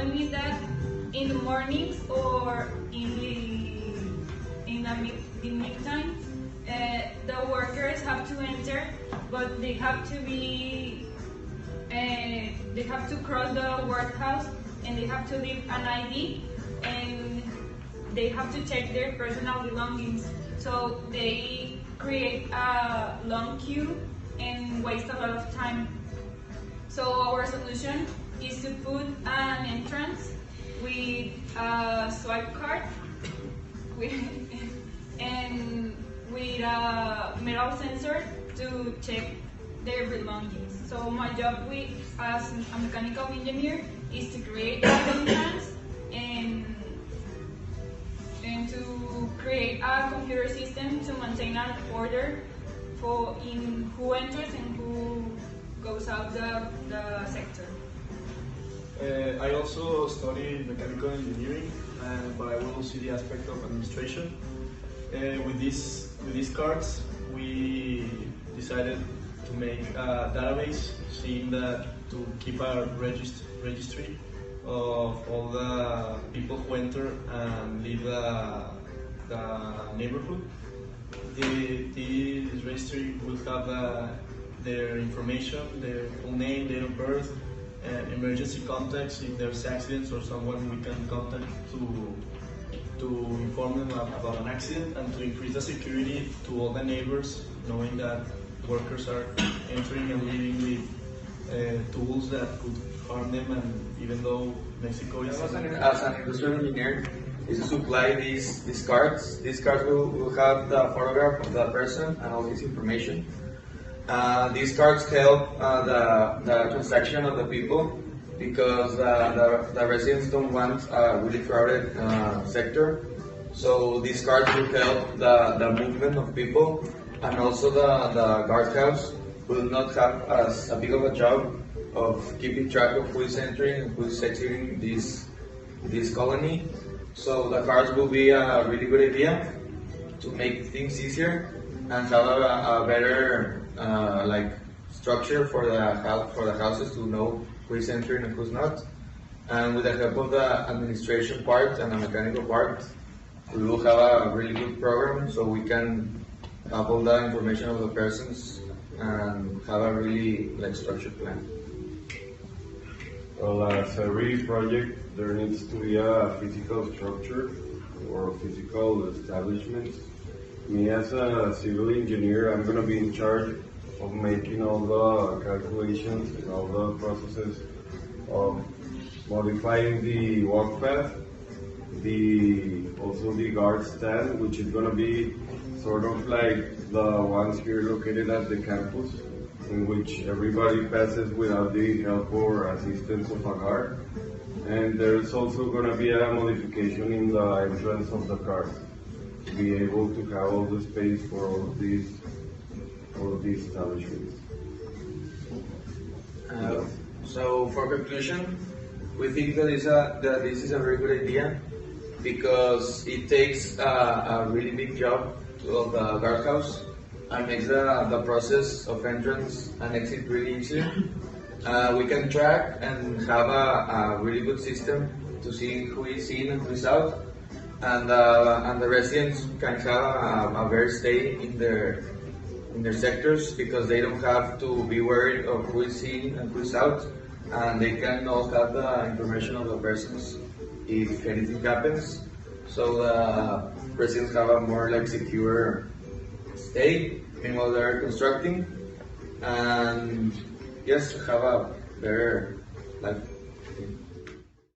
problem is that in the mornings or in the midtime, the workers have to enter, but they have to cross the workhouse, and they have to leave an ID, and they have to check their personal belongings. So they create a long queue and waste a lot of time. So our solution is to put an entrance with a swipe card and with a metal sensor to check their belongings. So my job as a mechanical engineer is to create that entrance and to create a computer system to maintain an order for in who enters and who goes out the sector. I also study mechanical engineering, but I will see the aspect of administration. With these cards, we decided to make a database, seeing that to keep a registry of all the people who enter and leave the neighborhood. This registry will have their information, their full name, date of birth, emergency contacts if there's accidents or someone we can contact to inform them about an accident, and to increase the security to all the neighbors, knowing that workers are entering and leaving with tools that could harm them. And even though Mexico is... As an industrial engineer, is to supply these cards. These cards will have the photograph of the person and all his information. These cards help the transaction of the people, because the residents don't want a really crowded sector. So these cards will help the movement of people, and also the guardhouse will not have as big of a job of keeping track of who is entering and who is exiting this colony. So the cards will be a really good idea to make things easier and have a better structure for the houses to know who is entering and who's not. And with the help of the administration part and the mechanical part, we will have a really good program, so we can have all the information of the persons and have a really structured plan. Well, as every project, there needs to be a physical structure or physical establishment. Me as a civil engineer, I'm going to be in charge of making all the calculations and all the processes of modifying the walk path, also the guard stand, which is going to be sort of like the ones here located at the campus, in which everybody passes without the help or assistance of a guard. And there's also going to be a modification in the entrance of the cars to be able to have all the space for all of these establishments. So for conclusion, we think that this is a very good idea, because it takes a really big job of the guardhouse and makes the process of entrance and exit really easy. We can track and have a really good system to see who is in and who is out, and the residents can have a better stay in their sectors, because they don't have to be worried of who is in and who is out, and they can also have the information of the persons if anything happens. So the residents have a more secure stay while they're constructing, and yes, have a better life.